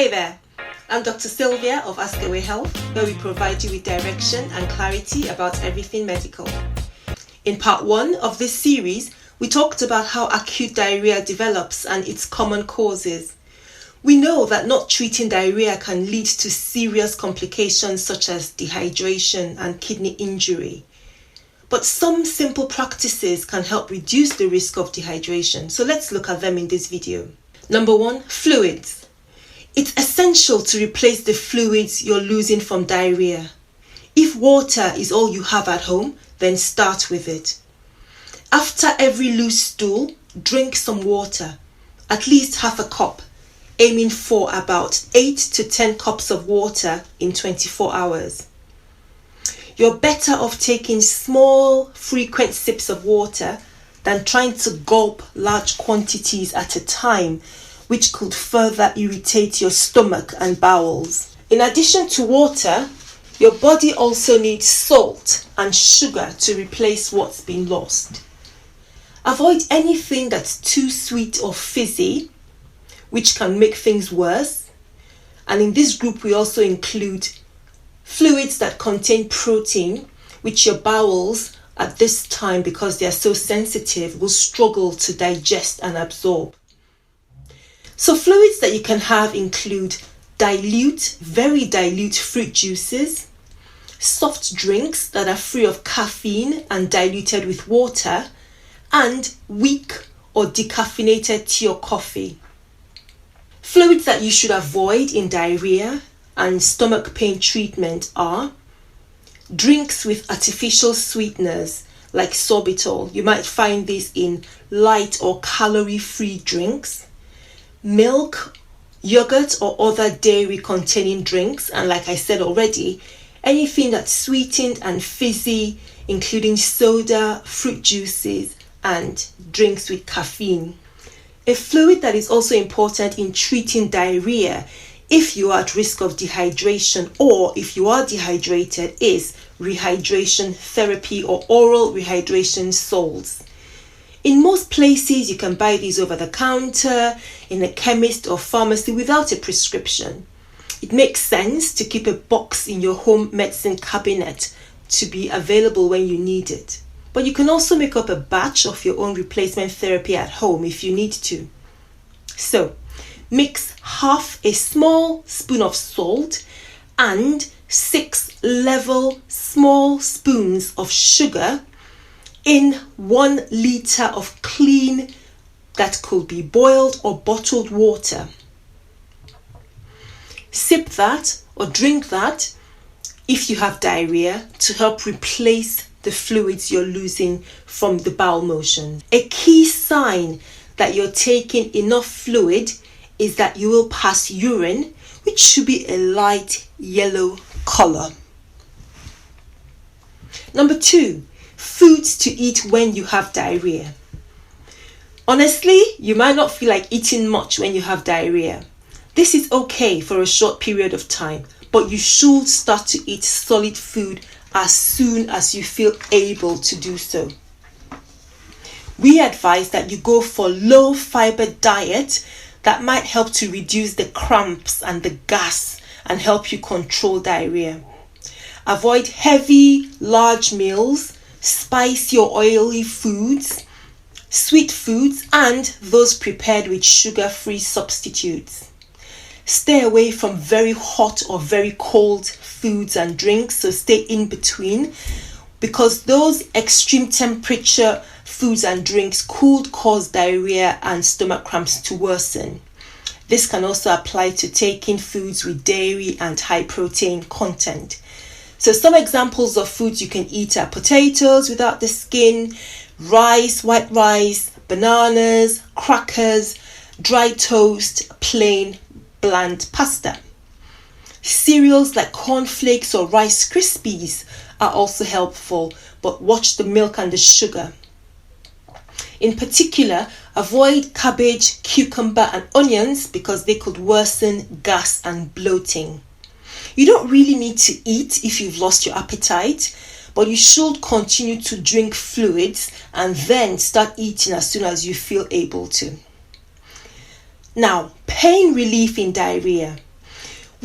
Hey there, I'm Dr. Sylvia of Askawayhealth, where we provide you with direction and clarity about everything medical. In part 1 of this series, we talked about how acute diarrhea develops and its common causes. We know that not treating diarrhea can lead to serious complications such as dehydration and kidney injury. But some simple practices can help reduce the risk of dehydration, so let's look at them in this video. Number 1, fluids. It's essential to replace the fluids you're losing from diarrhea. If water is all you have at home, then start with it. After every loose stool, drink some water, at least half a cup, aiming for about 8 to 10 cups of water in 24 hours. You're better off taking small, frequent sips of water than trying to gulp large quantities at a time, which could further irritate your stomach and bowels. In addition to water, your body also needs salt and sugar to replace what's been lost. Avoid anything that's too sweet or fizzy, which can make things worse. And in this group, we also include fluids that contain protein, which your bowels at this time, because they are so sensitive, will struggle to digest and absorb. So fluids that you can have include dilute, very dilute fruit juices, soft drinks that are free of caffeine and diluted with water, and weak or decaffeinated tea or coffee. Fluids that you should avoid in diarrhea and stomach pain treatment are drinks with artificial sweeteners like sorbitol. You might find this in light or calorie-free drinks, milk, yogurt or other dairy containing drinks, and like I said already, anything that's sweetened and fizzy, including soda, fruit juices and drinks with caffeine. A fluid that is also important in treating diarrhea if you are at risk of dehydration or if you are dehydrated is rehydration therapy or oral rehydration salts. In most places, you can buy these over the counter, in a chemist or pharmacy without a prescription. It makes sense to keep a box in your home medicine cabinet to be available when you need it. But you can also make up a batch of your own replacement therapy at home if you need to. So, mix half a small spoon of salt and 6 level small spoons of sugar in 1 liter of clean, that could be boiled or bottled water. Sip that or drink that if you have diarrhea to help replace the fluids you're losing from the bowel motion. A key sign that you're taking enough fluid is that you will pass urine, which should be a light yellow color. Number 2, foods to eat when you have diarrhea. Honestly, you might not feel like eating much when you have diarrhea. This is okay for a short period of time, but you should start to eat solid food as soon as you feel able to do so. We advise that you go for low fiber diet that might help to reduce the cramps and the gas and help you control diarrhea. Avoid heavy, large meals, spicy or oily foods, sweet foods, and those prepared with sugar-free substitutes. Stay away from very hot or very cold foods and drinks, so stay in between, because those extreme temperature foods and drinks could cause diarrhea and stomach cramps to worsen. This can also apply to taking foods with dairy and high protein content. So some examples of foods you can eat are potatoes without the skin, rice, white rice, bananas, crackers, dry toast, plain bland pasta. Cereals like cornflakes or Rice Krispies are also helpful, but watch the milk and the sugar. In particular, avoid cabbage, cucumber and onions because they could worsen gas and bloating. You don't really need to eat if you've lost your appetite, but you should continue to drink fluids and then start eating as soon as you feel able to. Now, pain relief in diarrhea.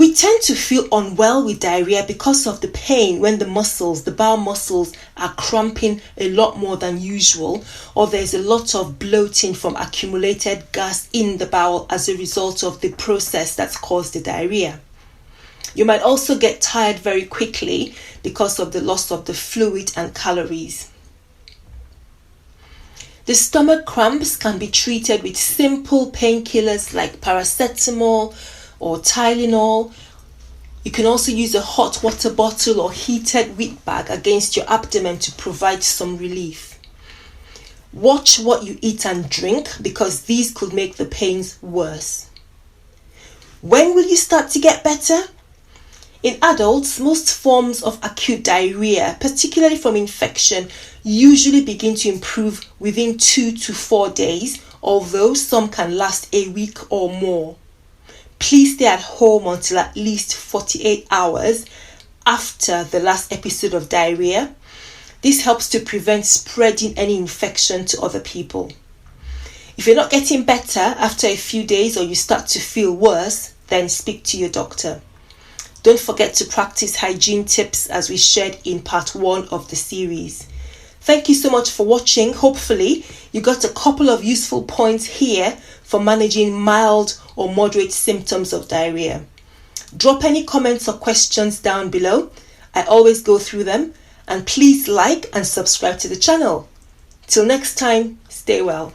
We tend to feel unwell with diarrhea because of the pain when the bowel muscles are cramping a lot more than usual, or there's a lot of bloating from accumulated gas in the bowel as a result of the process that's caused the diarrhea. You might also get tired very quickly because of the loss of the fluid and calories. The stomach cramps can be treated with simple painkillers like paracetamol or Tylenol. You can also use a hot water bottle or heated wheat bag against your abdomen to provide some relief. Watch what you eat and drink because these could make the pains worse. When will you start to get better? In adults, most forms of acute diarrhea, particularly from infection, usually begin to improve within 2 to 4 days, although some can last a week or more. Please stay at home until at least 48 hours after the last episode of diarrhea. This helps to prevent spreading any infection to other people. If you're not getting better after a few days or you start to feel worse, then speak to your doctor. Don't forget to practice hygiene tips as we shared in part 1 of the series. Thank you so much for watching. Hopefully, you got a couple of useful points here for managing mild or moderate symptoms of diarrhea. Drop any comments or questions down below. I always go through them. And please like and subscribe to the channel. Till next time, stay well.